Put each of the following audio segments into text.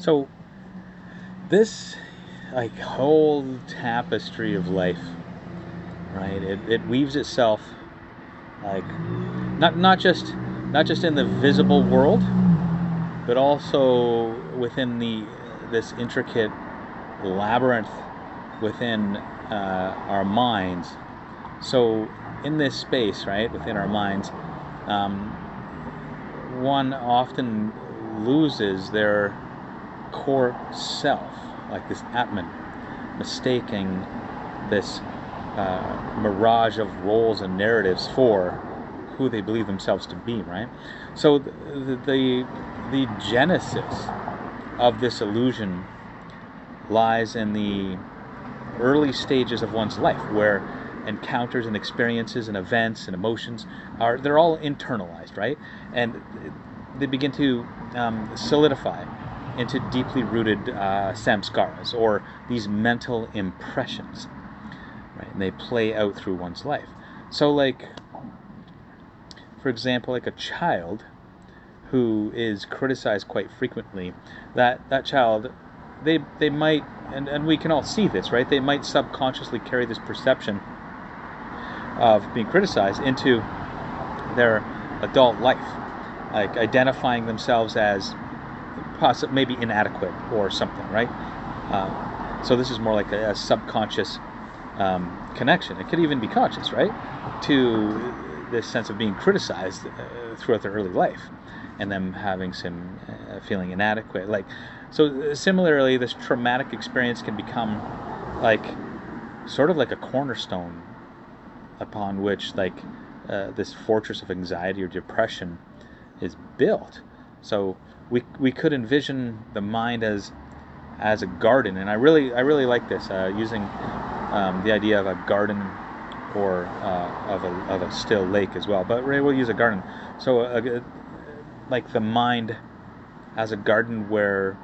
So this like whole tapestry of life, right? It weaves itself like not just in the visible world, but also within this intricate labyrinth within our minds. So in this space, right, within our minds, um, one often loses their core self, like this Atman, mistaking this mirage of roles and narratives for who they believe themselves to be, right? So the genesis of this illusion lies in the early stages of one's life, where encounters and experiences and events and emotions they're all internalized, right? And they begin to solidify into deeply rooted samskaras, or these mental impressions, right? And they play out through one's life. So, like, for example, like a child who is criticized quite frequently, that child, they might, and we can all see this, right? They might subconsciously carry this perception of being criticized into their adult life, like identifying themselves as maybe inadequate or something, right? So this is more like a subconscious connection. It could even be conscious, right? To this sense of being criticized throughout their early life, and them having some feeling inadequate. Like, so similarly, this traumatic experience can become like sort of like a cornerstone upon which like this fortress of anxiety or depression is built. So we could envision the mind as a garden, and I really like this, using the idea of a garden, or of a still lake as well. But we'll use a garden. So like the mind as a garden where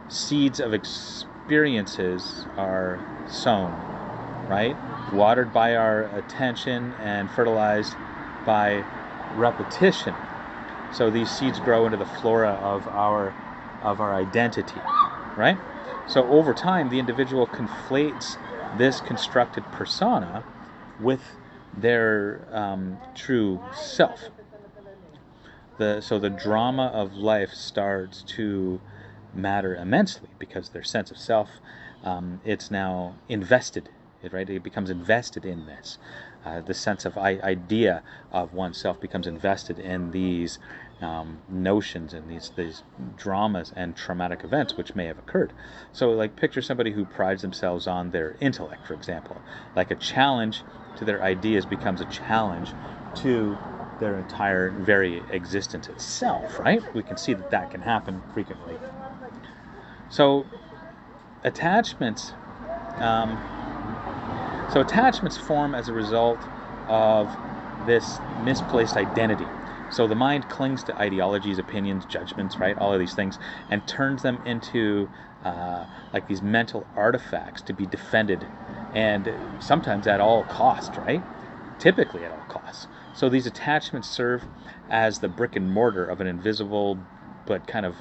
seeds of experiences are sown, right? Watered by our attention and fertilized by repetition. So these seeds grow into the flora of our identity, right? So over time, the individual conflates this constructed persona with their true self. So the drama of life starts to matter immensely, because their sense of self, it's now invested, right? It becomes invested in this. The sense of idea of oneself becomes invested in these notions and these dramas and traumatic events which may have occurred. So, like, picture somebody who prides themselves on their intellect, for example. Like, a challenge to their ideas becomes a challenge to their entire very existence itself, right? We can see that can happen frequently. So attachments form as a result of this misplaced identity. So the mind clings to ideologies, opinions, judgments, right? All of these things, and turns them into like these mental artifacts to be defended, and sometimes at all cost, right? Typically at all costs. So these attachments serve as the brick and mortar of an invisible but kind of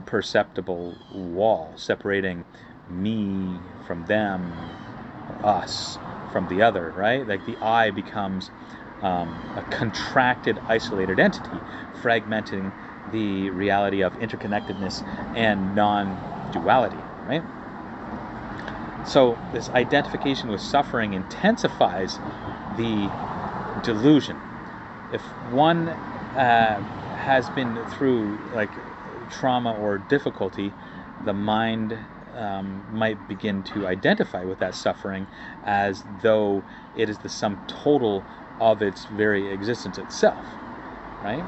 perceptible wall separating me from them, us from the other, right? Like the I becomes a contracted, isolated entity, fragmenting the reality of interconnectedness and non-duality, right? So this identification with suffering intensifies the delusion. If one has been through like trauma or difficulty, the mind might begin to identify with that suffering as though it is the sum total of its very existence itself, right?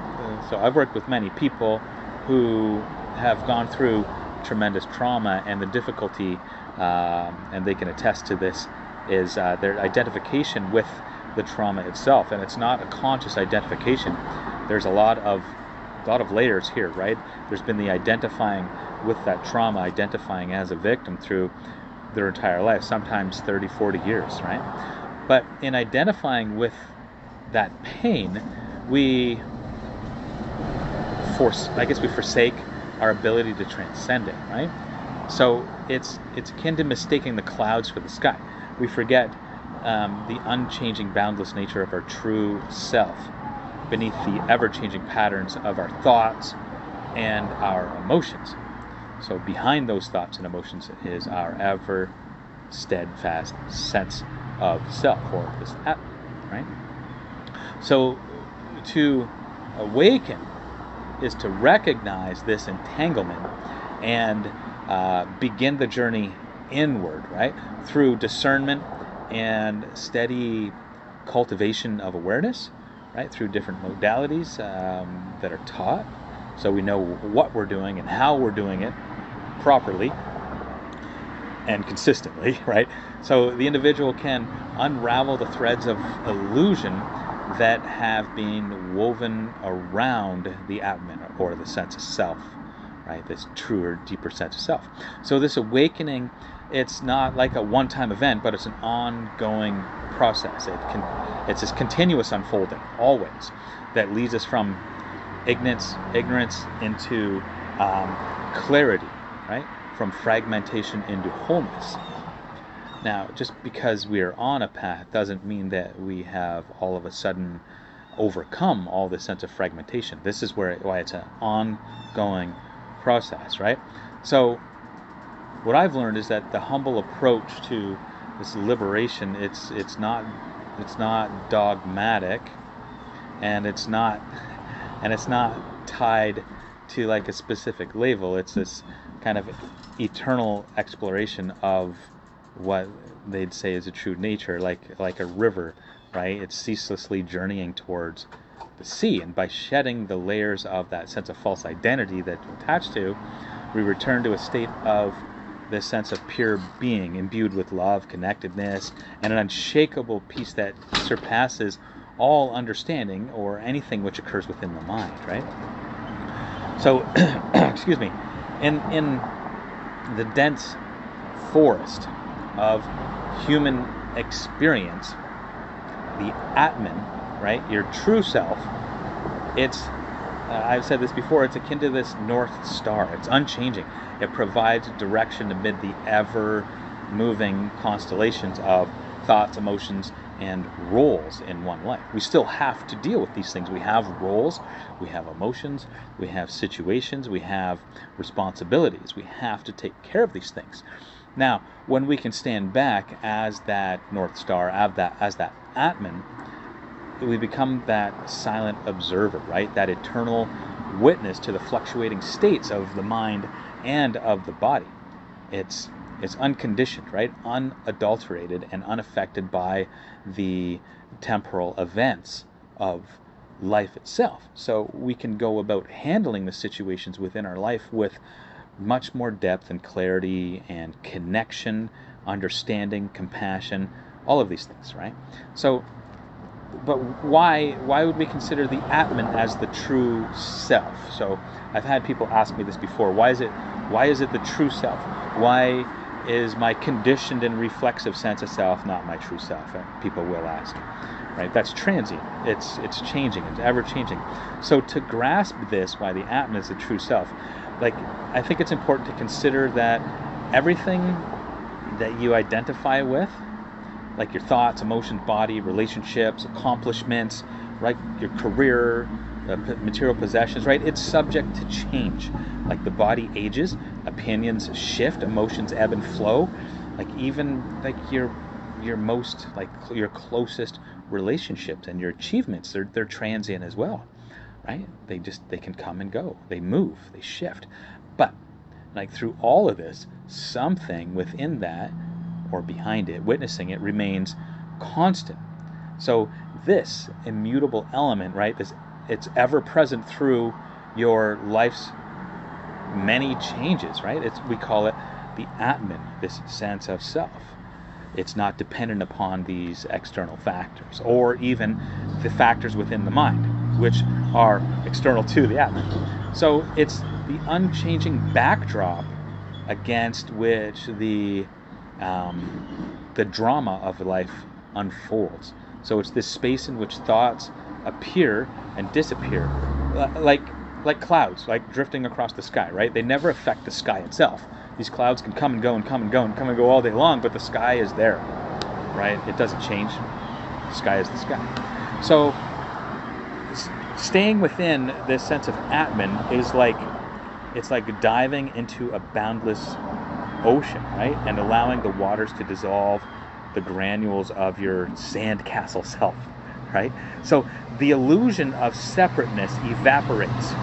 So I've worked with many people who have gone through tremendous trauma, and the difficulty, and they can attest to this, is their identification with the trauma itself. And it's not a conscious identification. There's a lot of layers here, right? There's been the identifying with that trauma, identifying as a victim through their entire life, sometimes 30, 40 years, right? But in identifying with that pain, we forsake our ability to transcend it, right? So it's akin to mistaking the clouds for the sky. We forget the unchanging, boundless nature of our true self beneath the ever-changing patterns of our thoughts and our emotions. So behind those thoughts and emotions is our ever steadfast sense of self, or this Atman, right? So to awaken is to recognize this entanglement and begin the journey inward, right? Through discernment and steady cultivation of awareness, right? Through different modalities that are taught, so we know what we're doing and how we're doing it properly and consistently, right? So the individual can unravel the threads of illusion that have been woven around the Atman, or the sense of self, right? This truer, deeper sense of self. So this awakening, it's not like a one-time event, but it's an ongoing process. It's this continuous unfolding, always, that leads us from ignorance into clarity, right? From fragmentation into wholeness. Now, just because we are on a path doesn't mean that we have all of a sudden overcome all this sense of fragmentation. This is why it's an ongoing process, right? So what I've learned is that the humble approach to this liberation, it's not dogmatic, and it's not tied to like a specific label. It's this kind of eternal exploration of what they'd say is a true nature, like a river, right? It's ceaselessly journeying towards the sea, and by shedding the layers of that sense of false identity that we're attached to, we return to a state of this sense of pure being, imbued with love, connectedness, and an unshakable peace that surpasses all understanding or anything which occurs within the mind, right? So, excuse me, in the dense forest of human experience, the Atman, right, your true self, it's, I've said this before, it's akin to this North Star. It's unchanging. It provides direction amid the ever-moving constellations of thoughts, emotions, and roles in one life. We still have to deal with these things. We have roles, we have emotions, we have situations, we have responsibilities. We have to take care of these things. Now, when we can stand back as that North Star, as that Atman, we become that silent observer, right? That eternal witness to the fluctuating states of the mind and of the body. It's unconditioned, right? Unadulterated and unaffected by the temporal events of life itself. So we can go about handling the situations within our life with much more depth and clarity and connection, understanding, compassion, all of these things, right? So, but why would we consider the Atman as the true self? So I've had people ask me this before. Why is it the true self? Why is my conditioned and reflexive sense of self not my true self? People will ask, right? That's transient. It's changing. It's ever changing. So to grasp this, why the Atman is the true self, like, I think it's important to consider that everything that you identify with, like your thoughts, emotions, body, relationships, accomplishments, right, your career, material possessions, right, it's subject to change. Like the body ages, opinions shift, emotions ebb and flow, like even like your most, like your closest relationships and your achievements, they're transient as well, right? They can come and go, they move, they shift. But like through all of this, something within that or behind it, witnessing it, remains constant. So this immutable element, right, it's ever present through your life's many changes, right? We call it the Atman, this sense of self. It's not dependent upon these external factors, or even the factors within the mind, which are external to the Atman. So it's the unchanging backdrop against which the drama of life unfolds. So it's this space in which thoughts appear and disappear. Like like clouds, like drifting across the sky, right? They never affect the sky itself. These clouds can come and go and come and go and come and go all day long, but the sky is there, right? It doesn't change. The sky is the sky. So staying within this sense of Atman is like, it's like diving into a boundless ocean, right? And allowing the waters to dissolve the granules of your sandcastle self, right? So the illusion of separateness evaporates.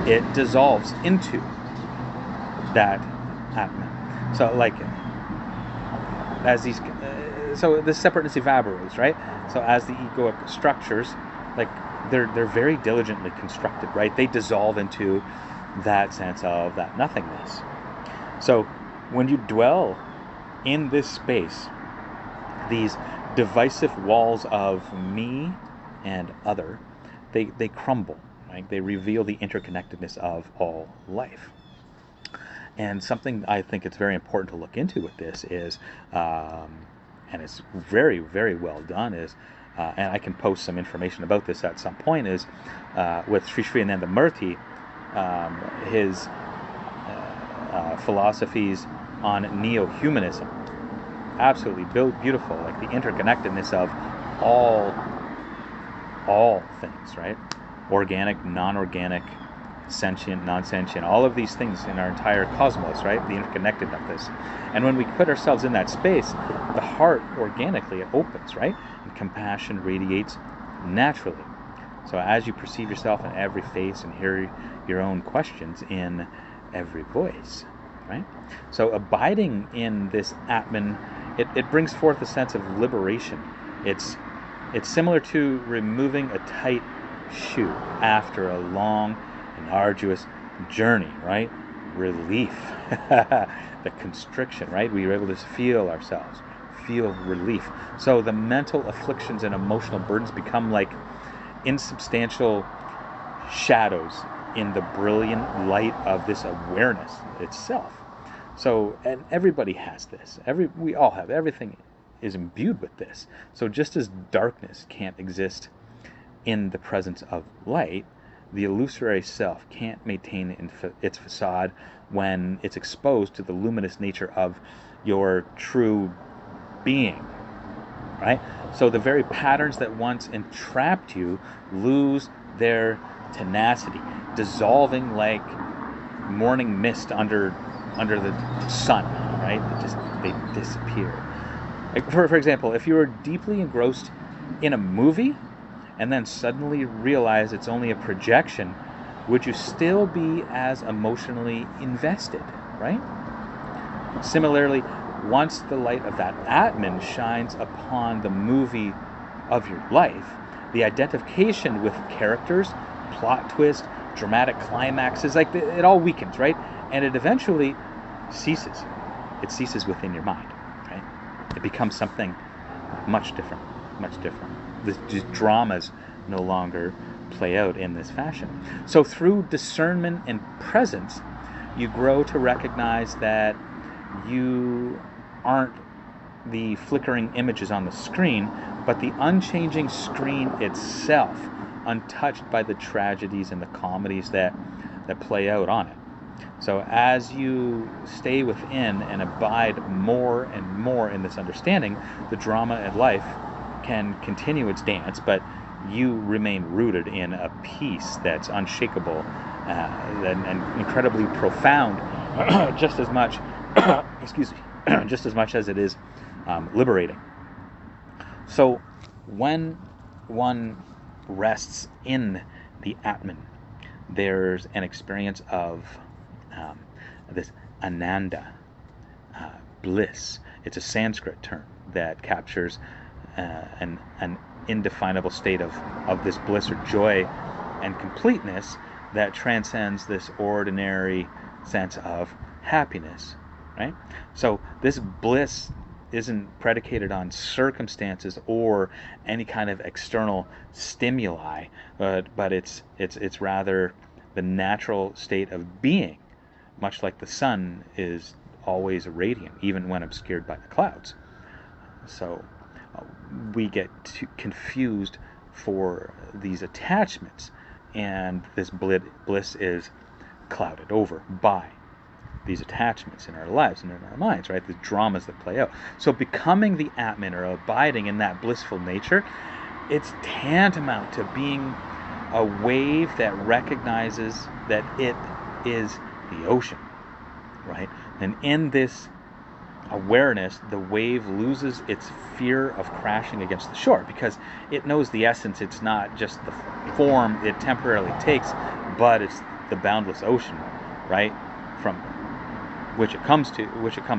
It dissolves into that Atman. So like, as these, so the separateness evaporates, right? So as the egoic structures, like they're very diligently constructed, right? They dissolve into that sense of that nothingness. So when you dwell in this space, these divisive walls of me and other, they crumble, right? They reveal the interconnectedness of all life. And something I think it's very important to look into with this is, and it's very, very well done, is, and I can post some information about this at some point, is with Sri Ananda Murthy, his philosophies on neo-humanism. Absolutely beautiful, like the interconnectedness of all things, right? Organic, non-organic, sentient, non-sentient, all of these things in our entire cosmos, right? The interconnected of this. And when we put ourselves in that space, the heart organically, it opens, right? And compassion radiates naturally. So as you perceive yourself in every face and hear your own questions in every voice, right? So abiding in this Atman, it brings forth a sense of liberation. It's similar to removing a tight shoe after a long and arduous journey, right? Relief. The constriction, right? We are able to feel ourselves, feel relief. So the mental afflictions and emotional burdens become like insubstantial shadows in the brilliant light of this awareness itself. So, and everybody has this. We all have. Everything is imbued with this. So just as darkness can't exist in the presence of light, the illusory self can't maintain its facade when it's exposed to the luminous nature of your true being, right? So the very patterns that once entrapped you lose their tenacity, dissolving like morning mist under the sun, right? They disappear. Like for example, if you were deeply engrossed in a movie and then suddenly realize it's only a projection, would you still be as emotionally invested, right? Similarly, once the light of that Atman shines upon the movie of your life, the identification with characters, plot twist, dramatic climaxes, like it all weakens, right? And it eventually ceases. It ceases within your mind, right? It becomes something much different. These dramas no longer play out in this fashion. So through discernment and presence, you grow to recognize that you aren't the flickering images on the screen, but the unchanging screen itself, untouched by the tragedies and the comedies that play out on it. So as you stay within and abide more and more in this understanding, the drama of life can continue its dance, but you remain rooted in a peace that's unshakable and incredibly profound, just as much, excuse me, just as much as it is liberating. So when one rests in the Atman, there's an experience of this Ananda, bliss. It's a Sanskrit term that captures an indefinable state of this bliss or joy and completeness that transcends this ordinary sense of happiness, right? So this bliss isn't predicated on circumstances or any kind of external stimuli, but it's rather the natural state of being, much like the sun is always radiant, even when obscured by the clouds. So we get confused for these attachments and this bliss is clouded over by these attachments in our lives and in our minds, right? The dramas that play out. So becoming the Atman, or abiding in that blissful nature, it's tantamount to being a wave that recognizes that it is the ocean, right? And in this awareness, the wave loses its fear of crashing against the shore, because it knows the essence. It's not just the form it temporarily takes, but it's the boundless ocean, right? From which it comes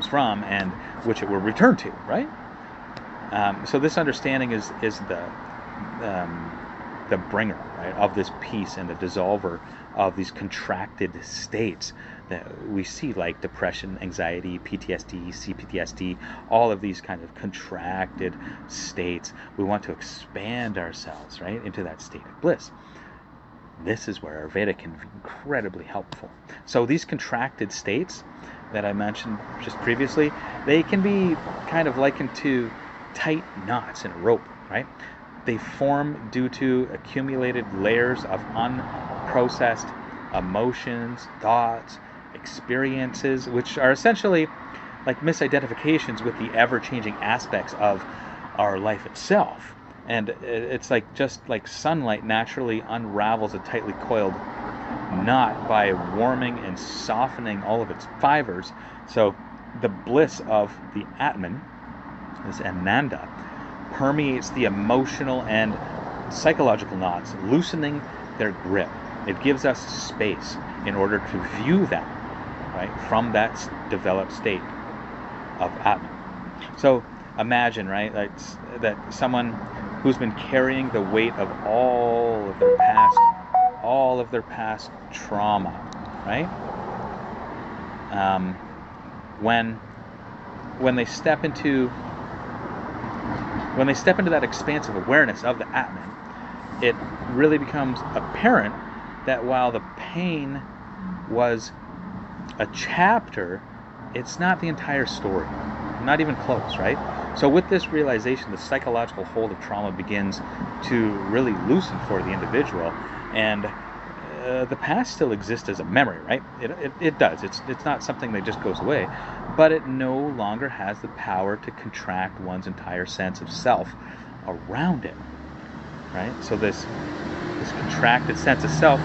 from, and which it will return to, right? So this understanding is the bringer, right, of this peace, and the dissolver of these contracted states that we see, like depression, anxiety, PTSD, CPTSD, all of these kind of contracted states. We want to expand ourselves, right, into that state of bliss. This is where Ayurveda can be incredibly helpful. So these contracted states that I mentioned just previously, they can be kind of likened to tight knots in a rope, right? They form due to accumulated layers of unprocessed emotions, thoughts, experiences, which are essentially like misidentifications with the ever-changing aspects of our life itself. And it's like, just like sunlight naturally unravels a tightly coiled knot by warming and softening all of its fibers. So the bliss of the Atman, this Ananda, permeates the emotional and psychological knots, loosening their grip. It gives us space in order to view that, right, from that developed state of Atman. So imagine, right, like that someone who's been carrying the weight of all of their past trauma, right? When they step into that expansive awareness of the Atman, it really becomes apparent that while the pain was a chapter, it's not the entire story, not even close, right? So with this realization, the psychological hold of trauma begins to really loosen for the individual, and the past still exists as a memory, right? It does. It's not something that just goes away, but it no longer has the power to contract one's entire sense of self around it, right? So this contracted sense of self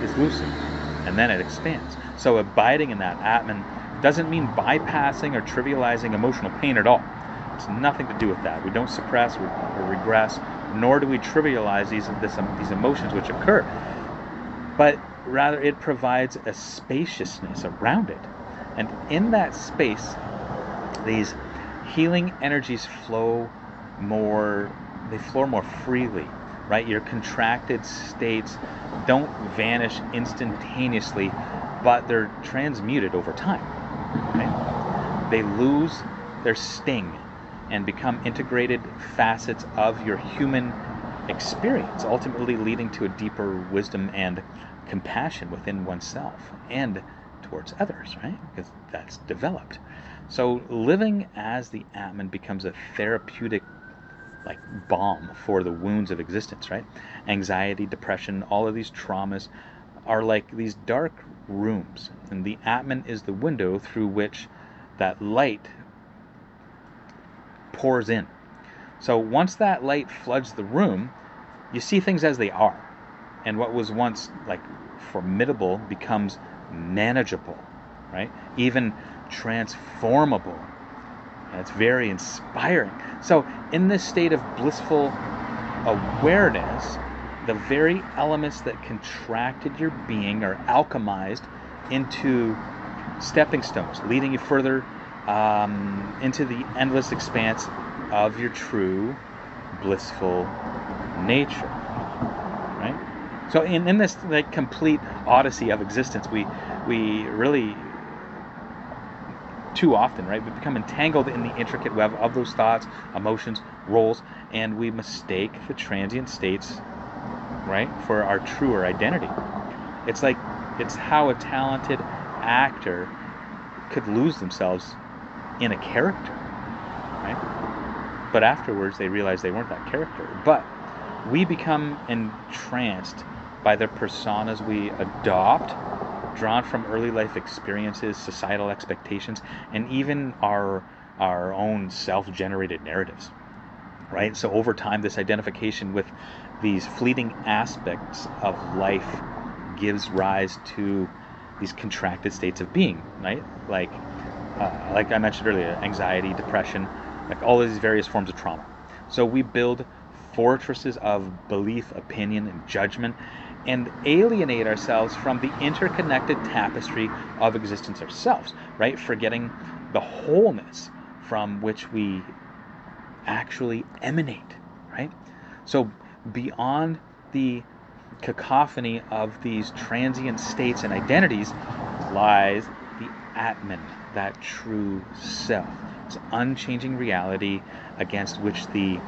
is loosened, and then it expands. So abiding in that Atman doesn't mean bypassing or trivializing emotional pain at all. It's nothing to do with that. We don't suppress or regress, nor do we trivialize these emotions which occur. But rather, it provides a spaciousness around it. And in that space, these healing energies flow more freely, right? Your contracted states don't vanish instantaneously, but they're transmuted over time, right? They lose their sting and become integrated facets of your human experience, ultimately leading to a deeper wisdom and compassion within oneself and towards others, right? Because that's developed. So living as the Atman becomes a therapeutic like balm for the wounds of existence, right? Anxiety, depression, all of these traumas are like these dark rooms, and the Atman is the window through which that light pours in. So once that light floods the room, you see things as they are, and what was once like formidable becomes manageable, right? Even transformable. And it's very inspiring. So in this state of blissful awareness, the very elements that contracted your being are alchemized into stepping stones, leading you further into the endless expanse of your true blissful nature, right? So in this like complete odyssey of existence, we really too often, right, we become entangled in the intricate web of those thoughts, emotions, roles, and we mistake the transient states, right, for our truer identity. It's how a talented actor could lose themselves in a character, right? But afterwards they realize they weren't that character. But we become entranced by the personas we adopt, drawn from early life experiences, societal expectations, and even our own self-generated narratives, right? So over time, this identification with these fleeting aspects of life gives rise to these contracted states of being, right? Like I mentioned earlier, anxiety, depression, like all of these various forms of trauma. So we build fortresses of belief, opinion, and judgment, and alienate ourselves from the interconnected tapestry of existence ourselves, right? Forgetting the wholeness from which we actually emanate, right? So beyond the cacophony of these transient states and identities lies the Atman, that true self. It's unchanging reality against which the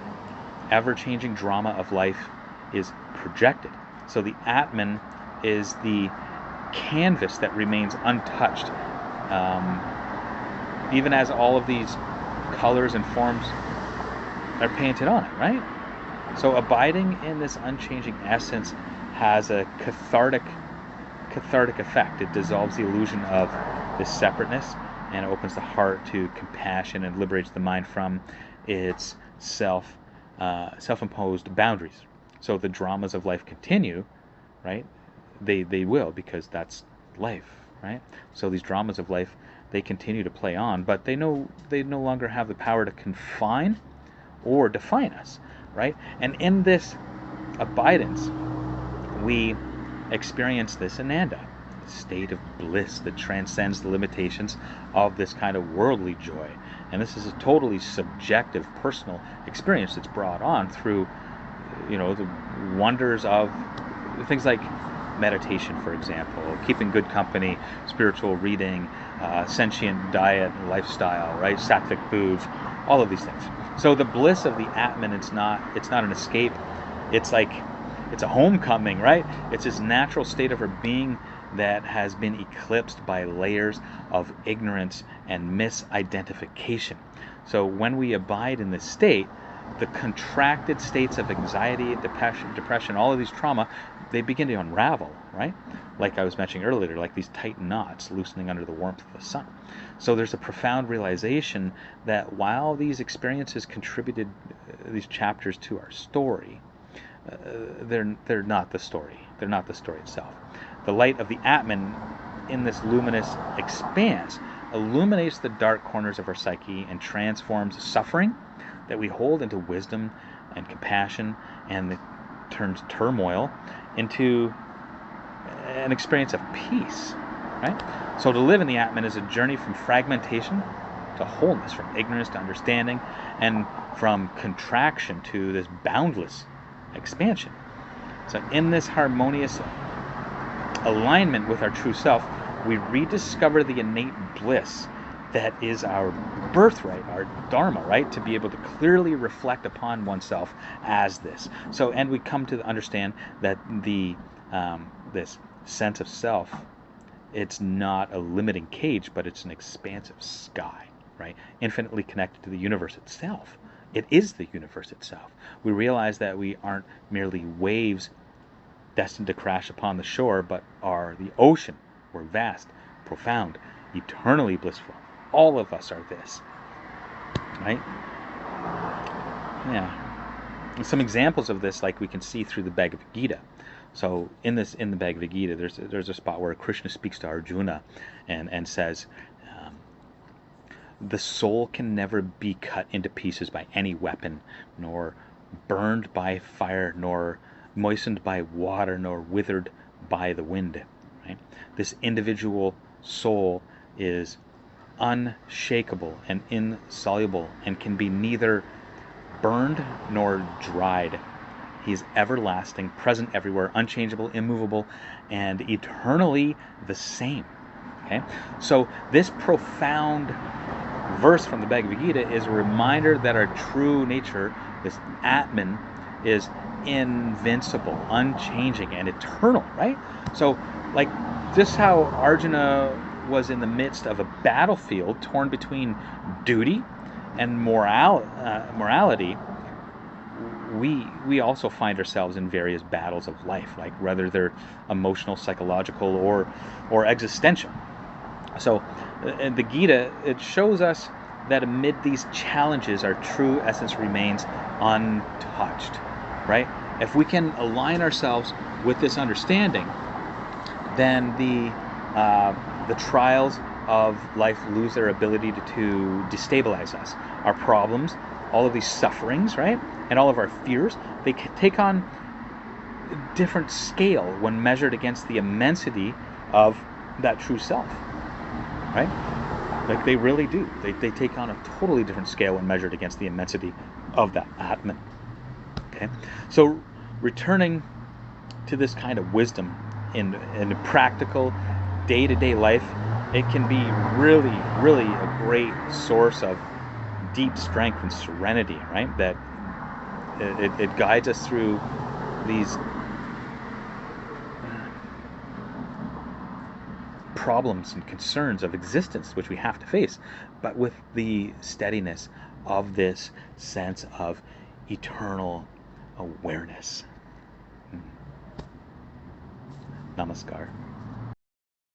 ever-changing drama of life is projected. So the Atman is the canvas that remains untouched, even as all of these colors and forms are painted on it, right? So abiding in this unchanging essence has a cathartic effect. It dissolves the illusion of this separateness and opens the heart to compassion and liberates the mind from its self-imposed boundaries. So the dramas of life continue, right? They will, because that's life, right? So these dramas of life, they continue to play on, but they no longer have the power to confine or define us, right? And in this abidance, we experience this Ananda, the state of bliss that transcends the limitations of this kind of worldly joy. And this is a totally subjective, personal experience that's brought on through, the wonders of things like meditation, for example, keeping good company, spiritual reading, sentient diet and lifestyle, right? Sattvic foods, all of these things. So the bliss of the Atman, it's not an escape. It's a homecoming, right? It's this natural state of our being that has been eclipsed by layers of ignorance and misidentification. So when we abide in this state, the contracted states of anxiety, depression, all of these trauma, they begin to unravel, right? Like I was mentioning earlier, like these tight knots loosening under the warmth of the sun. So there's a profound realization that while these experiences contributed these chapters to our story, they're not the story. They're not the story itself. The light of the Atman in this luminous expanse illuminates the dark corners of our psyche and transforms suffering that we hold into wisdom and compassion, and it turns turmoil into an experience of peace, right? So to live in the Atman is a journey from fragmentation to wholeness, from ignorance to understanding, and from contraction to this boundless expansion. So in this harmonious alignment with our true self, we rediscover the innate bliss that is our birthright, our dharma, right? To be able to clearly reflect upon oneself as this. So, and we come to understand that this sense of self, it's not a limiting cage, but it's an expansive sky, right? Infinitely connected to the universe itself. It is the universe itself. We realize that we aren't merely waves destined to crash upon the shore, but are the ocean. We're vast, profound, eternally blissful. All of us are this, right? Yeah. And some examples of this, like we can see through the Bhagavad Gita. So in the Bhagavad Gita, there's a spot where Krishna speaks to Arjuna and says, the soul can never be cut into pieces by any weapon, nor burned by fire, nor moistened by water, nor withered by the wind. Right? This individual soul is unshakable and insoluble and can be neither burned nor dried. He is everlasting, present everywhere, unchangeable, immovable, and eternally the same. Okay? So this profound verse from the Bhagavad Gita is a reminder that our true nature, this Atman, is invincible, unchanging, and eternal, right? So, like, just how Arjuna was in the midst of a battlefield torn between duty and morality, we also find ourselves in various battles of life, like whether they're emotional, psychological, or existential. So in the Gita, it shows us that amid these challenges, our true essence remains untouched, right? If we can align ourselves with this understanding, then the trials of life lose their ability to destabilize us. Our problems, all of these sufferings, right, and all of our fears, they take on a different scale when measured against the immensity of that true self, right? Like they really do. They take on a totally different scale when measured against the immensity of that Atman. Okay, so returning to this kind of wisdom in practical day-to-day life, it can be really, really a great source of deep strength and serenity, right? That it guides us through these problems and concerns of existence which we have to face, but with the steadiness of this sense of eternal awareness. Namaskar.